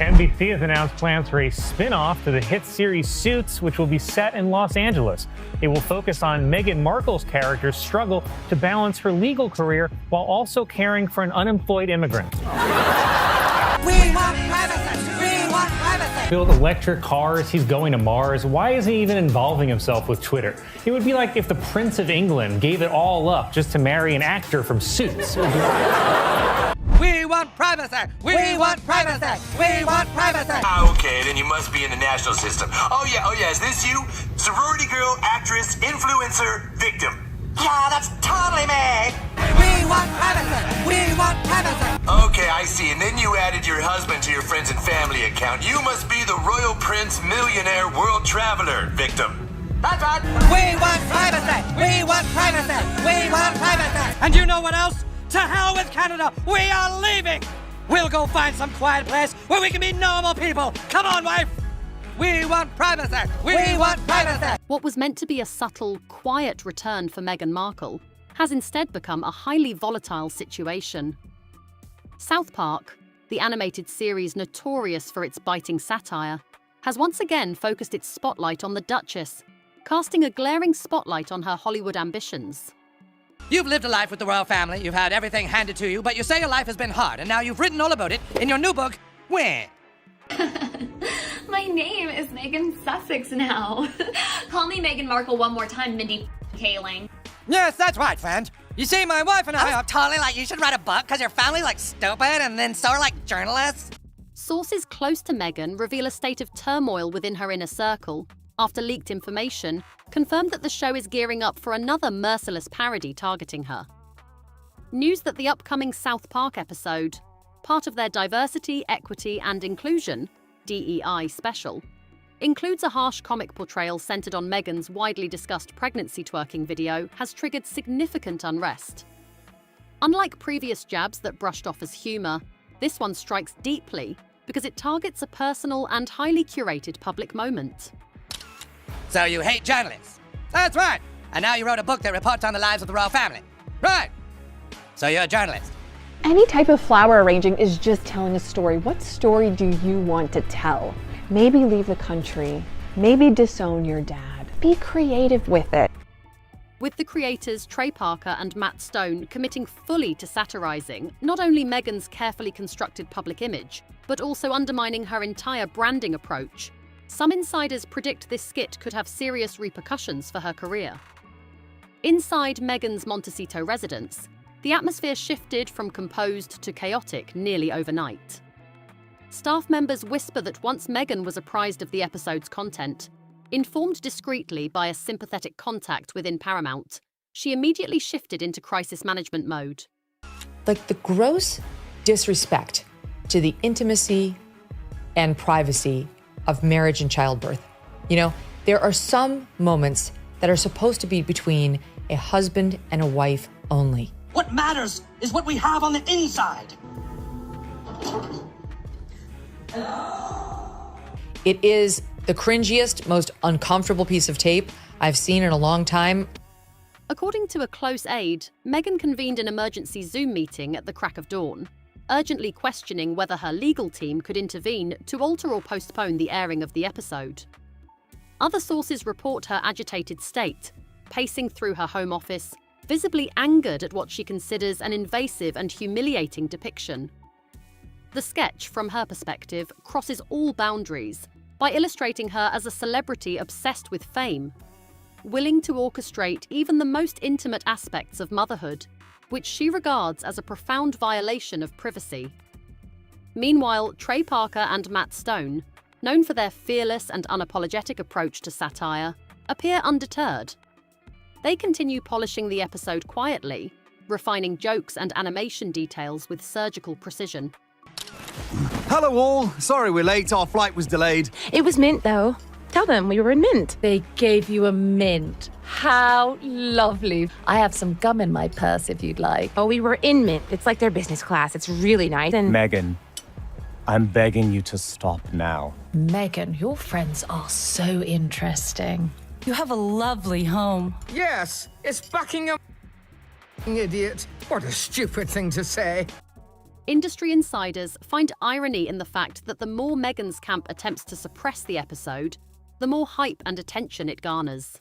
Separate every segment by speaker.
Speaker 1: NBC has announced plans for a spin-off to the hit series Suits, which will be set in Los Angeles. It will focus on Meghan Markle's character's struggle to balance her legal career while also caring for an unemployed immigrant.
Speaker 2: We want privacy! We want privacy!
Speaker 1: Build electric cars, he's going to Mars. Why is he even involving himself with Twitter? It would be like if the Prince of England gave it all up just to marry an actor from Suits.
Speaker 2: We want privacy! We want privacy! We want privacy!
Speaker 3: Okay, then you must be in the national system. Oh yeah, is this you? Sorority girl, actress, influencer, victim.
Speaker 2: Yeah, that's totally me! We want privacy! We want privacy!
Speaker 3: Okay, I see. And then you added your husband to your friends and family account. You must be the royal prince, millionaire, world traveler, victim.
Speaker 2: That's right! We want privacy! We want privacy! We want privacy! And you know what else? To hell with Canada! We are leaving! We'll go find some quiet place where we can be normal people! Come on, wife! We want privacy! We want privacy!
Speaker 4: What was meant to be a subtle, quiet return for Meghan Markle has instead become a highly volatile situation. South Park, the animated series notorious for its biting satire, has once again focused its spotlight on the Duchess, casting a glaring spotlight on her Hollywood ambitions.
Speaker 2: You've lived a life with the royal family, you've had everything handed to you, but you say your life has been hard, and now you've written all about it in your new book, Where?
Speaker 5: My name is Megan Sussex now. Call me Meghan Markle one more time, Mindy Kaling.
Speaker 2: Yes, that's right, friend. You see, my wife and I are totally like, you should write a book because your family's like stupid and then so are like journalists.
Speaker 4: Sources close to Meghan reveal a state of turmoil within her inner circle after leaked information confirmed that the show is gearing up for another merciless parody targeting her. News that the upcoming South Park episode, part of their Diversity, Equity and Inclusion (DEI) special, includes a harsh comic portrayal centered on Meghan's widely discussed pregnancy twerking video, has triggered significant unrest. Unlike previous jabs that brushed off as humor, this one strikes deeply because it targets a personal and highly curated public moment.
Speaker 2: So you hate journalists? That's right. And now you wrote a book that reports on the lives of the royal family. Right. So you're a journalist.
Speaker 6: Any type of flower arranging is just telling a story. What story do you want to tell? Maybe leave the country. Maybe disown your dad. Be creative with it.
Speaker 4: With the creators Trey Parker and Matt Stone committing fully to satirizing not only Meghan's carefully constructed public image, but also undermining her entire branding approach, some insiders predict this skit could have serious repercussions for her career. Inside Meghan's Montecito residence, the atmosphere shifted from composed to chaotic nearly overnight. Staff members whisper that once Meghan was apprised of the episode's content, informed discreetly by a sympathetic contact within Paramount, she immediately shifted into crisis management mode.
Speaker 7: Like the gross disrespect to the intimacy and privacy of marriage and childbirth. You know, there are some moments that are supposed to be between a husband and a wife only.
Speaker 2: What matters is what we have on the inside.
Speaker 7: It is the cringiest, most uncomfortable piece of tape I've seen in a long time.
Speaker 4: According to a close aide, Meghan convened an emergency Zoom meeting at the crack of dawn, urgently questioning whether her legal team could intervene to alter or postpone the airing of the episode. Other sources report her agitated state, pacing through her home office, visibly angered at what she considers an invasive and humiliating depiction. The sketch, from her perspective, crosses all boundaries by illustrating her as a celebrity obsessed with fame, willing to orchestrate even the most intimate aspects of motherhood, which she regards as a profound violation of privacy. Meanwhile, Trey Parker and Matt Stone, known for their fearless and unapologetic approach to satire, appear undeterred. They continue polishing the episode quietly, refining jokes and animation details with surgical precision.
Speaker 8: Hello all, sorry we're late, our flight was delayed.
Speaker 6: It was mint though. Tell them we were in mint.
Speaker 9: They gave you a mint. How lovely. I have some gum in my purse if you'd like.
Speaker 6: Oh, we were in mint. It's like their business class. It's really nice. And
Speaker 10: Meghan, I'm begging you to stop now.
Speaker 9: Meghan, your friends are so interesting. You have a lovely home.
Speaker 11: Yes, it's Buckingham. Idiot. What a stupid thing to say.
Speaker 4: Industry insiders find irony in the fact that the more Meghan's camp attempts to suppress the episode, the more hype and attention it garners.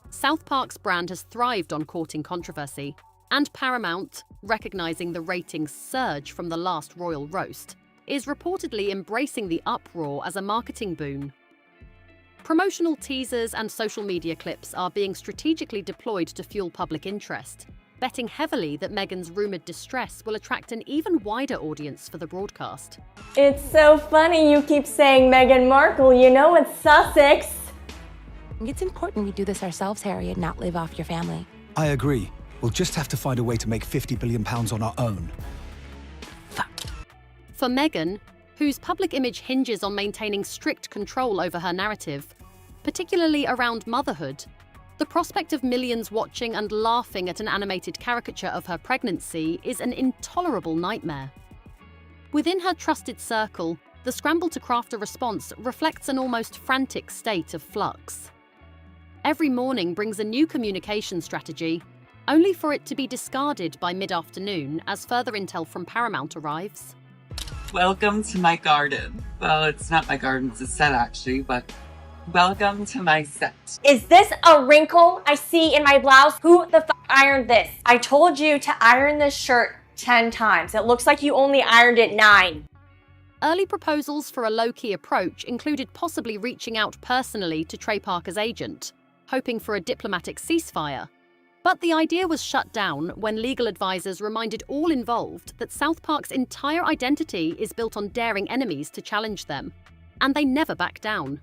Speaker 4: South Park's brand has thrived on courting controversy, and Paramount, recognizing the ratings surge from the last royal roast, is reportedly embracing the uproar as a marketing boon. Promotional teasers and social media clips are being strategically deployed to fuel public interest, betting heavily that Meghan's rumored distress will attract an even wider audience for the broadcast.
Speaker 11: It's so funny you keep saying Meghan Markle, you know it's Sussex.
Speaker 12: It's important we do this ourselves, Harry, and not live off your family.
Speaker 8: I agree. We'll just have to find a way to make £50 billion on our own.
Speaker 4: For Meghan, whose public image hinges on maintaining strict control over her narrative, particularly around motherhood, the prospect of millions watching and laughing at an animated caricature of her pregnancy is an intolerable nightmare. Within her trusted circle, the scramble to craft a response reflects an almost frantic state of flux. Every morning brings a new communication strategy, only for it to be discarded by mid-afternoon as further intel from Paramount arrives.
Speaker 13: Welcome to my garden. Well, it's not my garden, it's a set actually, but welcome to my set.
Speaker 11: Is this a wrinkle I see in my blouse? Who the f ironed this? I told you to iron this shirt 10 times. It looks like you only ironed it 9.
Speaker 4: Early proposals for a low-key approach included possibly reaching out personally to Trey Parker's agent, hoping for a diplomatic ceasefire. But the idea was shut down when legal advisors reminded all involved that South Park's entire identity is built on daring enemies to challenge them, and they never back down.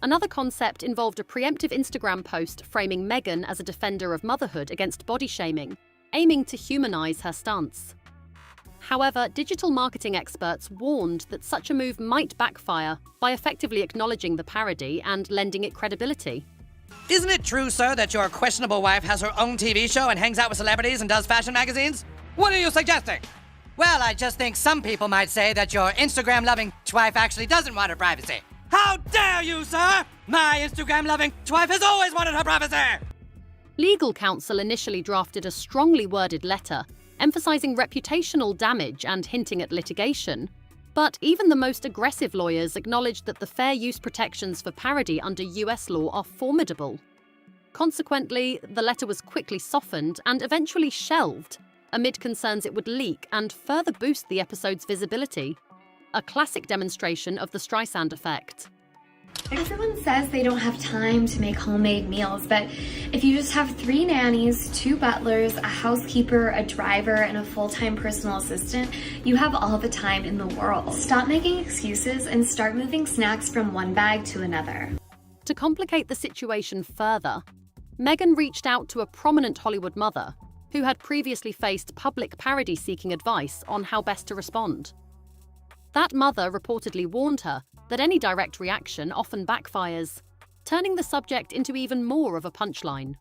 Speaker 4: Another concept involved a preemptive Instagram post framing Meghan as a defender of motherhood against body shaming, aiming to humanize her stance. However, digital marketing experts warned that such a move might backfire by effectively acknowledging the parody and lending it credibility.
Speaker 2: Isn't it true, sir, that your questionable wife has her own TV show and hangs out with celebrities and does fashion magazines? What are you suggesting? Well, I just think some people might say that your Instagram-loving wife actually doesn't want her privacy. How dare you, sir? My Instagram-loving wife has always wanted her privacy!
Speaker 4: Legal counsel initially drafted a strongly worded letter, emphasizing reputational damage and hinting at litigation. But even the most aggressive lawyers acknowledged that the fair use protections for parody under US law are formidable. Consequently, the letter was quickly softened and eventually shelved, amid concerns it would leak and further boost the episode's visibility. A classic demonstration of the Streisand effect.
Speaker 5: Everyone says they don't have time to make homemade meals, but if you just have 3 nannies, 2 butlers, a housekeeper, a driver, and a full-time personal assistant, you have all the time in the world. Stop making excuses and start moving snacks from one bag to another.
Speaker 4: To complicate the situation further, Meghan reached out to a prominent Hollywood mother who had previously faced public parody-seeking advice on how best to respond. That mother reportedly warned her that any direct reaction often backfires, turning the subject into even more of a punchline.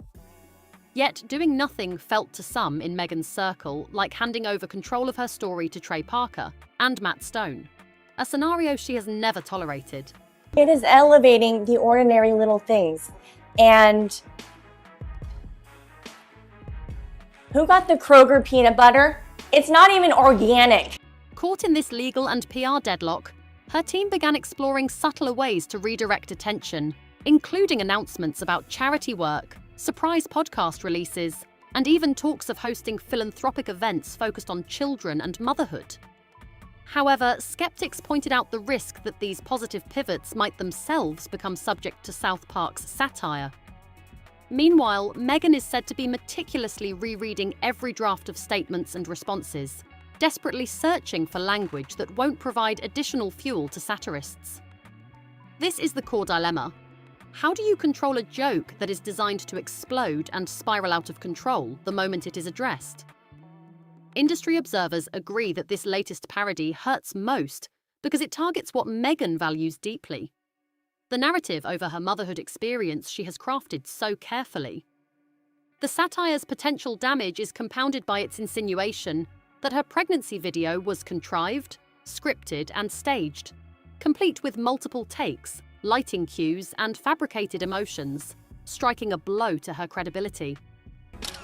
Speaker 4: Yet doing nothing felt to some in Meghan's circle like handing over control of her story to Trey Parker and Matt Stone, a scenario she has never tolerated.
Speaker 11: It is elevating the ordinary little things. And who got the Kroger peanut butter? It's not even organic.
Speaker 4: Caught in this legal and PR deadlock, her team began exploring subtler ways to redirect attention, including announcements about charity work, surprise podcast releases, and even talks of hosting philanthropic events focused on children and motherhood. However, skeptics pointed out the risk that these positive pivots might themselves become subject to South Park's satire. Meanwhile, Meghan is said to be meticulously rereading every draft of statements and responses, desperately searching for language that won't provide additional fuel to satirists. This is the core dilemma. How do you control a joke that is designed to explode and spiral out of control the moment it is addressed? Industry observers agree that this latest parody hurts most because it targets what Meghan values deeply: the narrative over her motherhood experience she has crafted so carefully. The satire's potential damage is compounded by its insinuation that her pregnancy video was contrived, scripted, and staged, complete with multiple takes, lighting cues, and fabricated emotions, striking a blow to her credibility.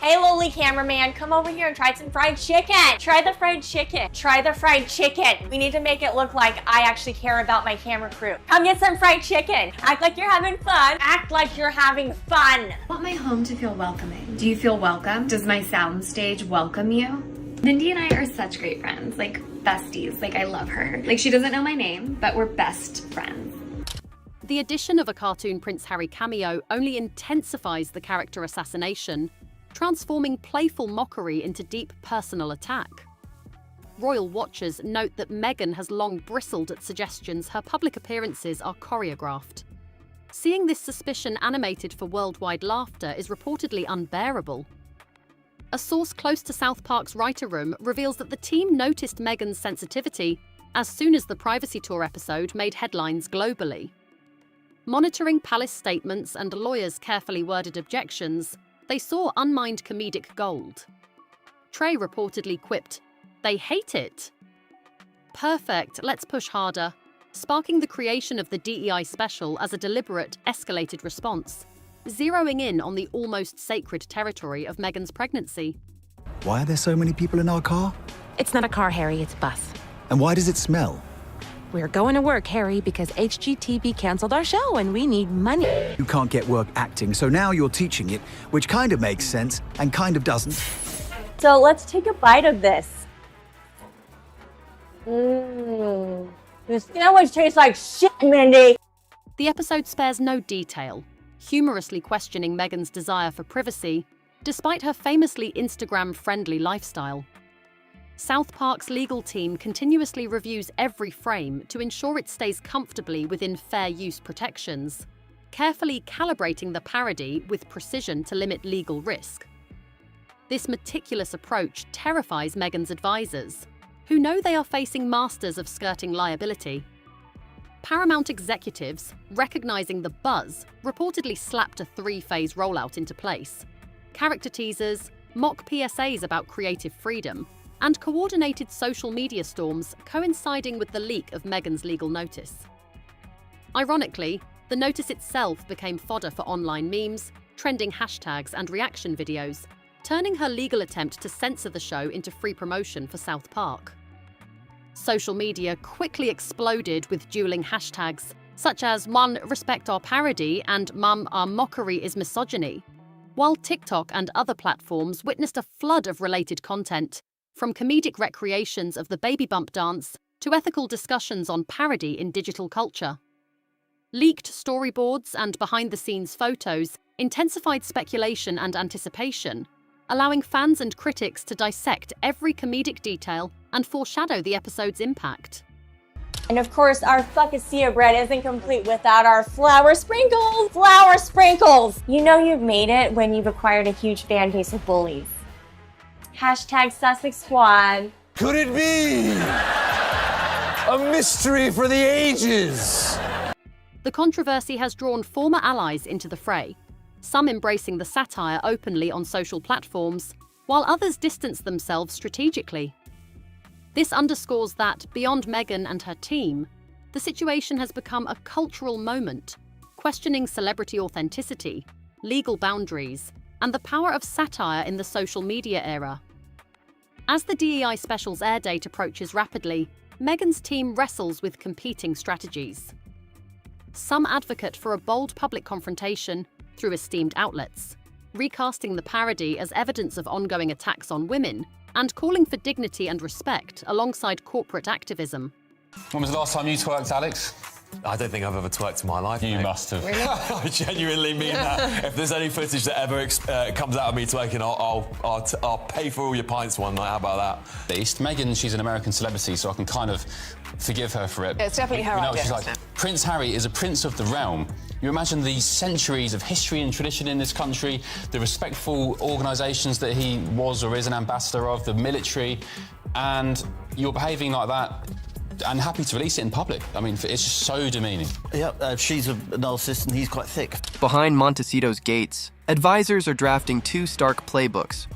Speaker 11: Hey, lowly cameraman, come over here and try some fried chicken. Try the fried chicken. Try the fried chicken. We need to make it look like I actually care about my camera crew. Come get some fried chicken. Act like you're having fun. Act like you're having fun.
Speaker 5: I want my home to feel welcoming. Do you feel welcome? Does my soundstage welcome you? Mindy and I are such great friends, like besties. Like, I love her. Like, she doesn't know my name, but we're best friends.
Speaker 4: The addition of a cartoon Prince Harry cameo only intensifies the character assassination, transforming playful mockery into deep personal attack. Royal watchers note that Meghan has long bristled at suggestions her public appearances are choreographed. Seeing this suspicion animated for worldwide laughter is reportedly unbearable. A source close to South Park's writer room reveals that the team noticed Meghan's sensitivity as soon as the Privacy Tour episode made headlines globally. Monitoring palace statements and lawyers' carefully worded objections, they saw unmined comedic gold. Trey reportedly quipped, "They hate it." Perfect, let's push harder, sparking the creation of the DEI special as a deliberate, escalated response, zeroing in on the almost sacred territory of Meghan's pregnancy.
Speaker 8: Why are there so many people in our car?
Speaker 12: It's not a car, Harry, it's a bus.
Speaker 8: And why does it smell?
Speaker 12: We're going to work, Harry, because HGTV canceled our show and we need money.
Speaker 8: You can't get work acting, so now you're teaching it, which kind of makes sense and kind of doesn't.
Speaker 11: So let's take a bite of this. This sandwich tastes like shit, Mindy.
Speaker 4: The episode spares no detail, humorously questioning Meghan's desire for privacy, despite her famously Instagram-friendly lifestyle. South Park's legal team continuously reviews every frame to ensure it stays comfortably within fair use protections, carefully calibrating the parody with precision to limit legal risk. This meticulous approach terrifies Meghan's advisors, who know they are facing masters of skirting liability. Paramount executives, recognizing the buzz, reportedly slapped a 3-phase rollout into place. Character teasers, mock PSAs about creative freedom, and coordinated social media storms coinciding with the leak of Meghan's legal notice. Ironically, the notice itself became fodder for online memes, trending hashtags and reaction videos, turning her legal attempt to censor the show into free promotion for South Park. Social media quickly exploded with dueling hashtags, such as "One, respect our parody" and "Mum, our mockery is misogyny," while TikTok and other platforms witnessed a flood of related content, from comedic recreations of the baby bump dance to ethical discussions on parody in digital culture. Leaked storyboards and behind-the-scenes photos intensified speculation and anticipation, allowing fans and critics to dissect every comedic detail and foreshadow the episode's impact.
Speaker 11: And of course, our fuckacia bread isn't complete without our flour sprinkles! Flour sprinkles! You know you've made it when you've acquired a huge fan base of bullies. Hashtag Sussex Squad.
Speaker 3: Could it be a mystery for the ages?
Speaker 4: The controversy has drawn former allies into the fray, some embracing the satire openly on social platforms, while others distance themselves strategically. This underscores that, beyond Meghan and her team, the situation has become a cultural moment, questioning celebrity authenticity, legal boundaries, and the power of satire in the social media era. As the DEI special's air date approaches rapidly, Meghan's team wrestles with competing strategies. Some advocate for a bold public confrontation through esteemed outlets, recasting the parody as evidence of ongoing attacks on women, and calling for dignity and respect alongside corporate activism.
Speaker 14: When was the last time you twerked, Alex?
Speaker 15: I don't think I've ever twerked in my life.
Speaker 14: You must have.
Speaker 15: Really? I genuinely mean that. If there's any footage that ever comes out of me twerking, I'll pay for all your pints one night. How about that?
Speaker 14: Least Meghan, she's an American celebrity, so I can kind of forgive her for it.
Speaker 16: Yeah, it's definitely her idea.
Speaker 14: She's like, Prince Harry is a prince of the realm. You imagine the centuries of history and tradition in this country, the respectful organisations that he was or is an ambassador of, the military, and you're behaving like that and happy to release it in public. I mean, it's just so demeaning.
Speaker 17: Yeah, she's a narcissist and he's quite thick.
Speaker 18: Behind Montecito's gates, advisors are drafting 2 stark playbooks.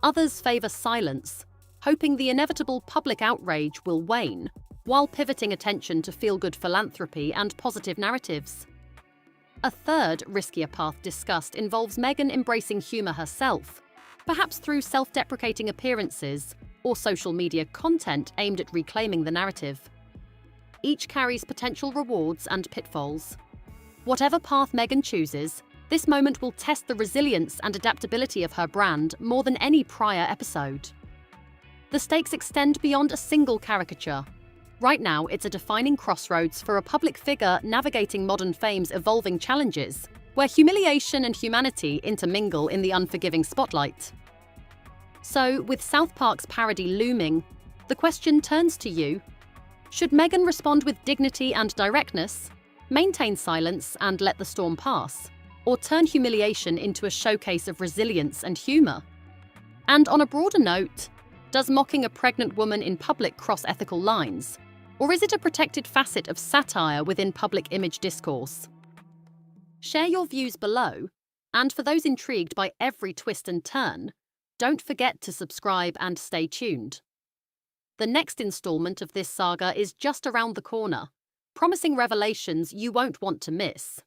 Speaker 4: Others favour silence, hoping the inevitable public outrage will wane, while pivoting attention to feel-good philanthropy and positive narratives. A third, riskier path discussed involves Meghan embracing humour herself, perhaps through self-deprecating appearances or social media content aimed at reclaiming the narrative. Each carries potential rewards and pitfalls. Whatever path Meghan chooses, this moment will test the resilience and adaptability of her brand more than any prior episode. The stakes extend beyond a single caricature. Right now, it's a defining crossroads for a public figure navigating modern fame's evolving challenges, where humiliation and humanity intermingle in the unforgiving spotlight. So, with South Park's parody looming, the question turns to you. Should Meghan respond with dignity and directness, maintain silence and let the storm pass, or turn humiliation into a showcase of resilience and humour? And on a broader note, does mocking a pregnant woman in public cross ethical lines? Or is it a protected facet of satire within public image discourse? Share your views below, and for those intrigued by every twist and turn, don't forget to subscribe and stay tuned. The next installment of this saga is just around the corner, promising revelations you won't want to miss.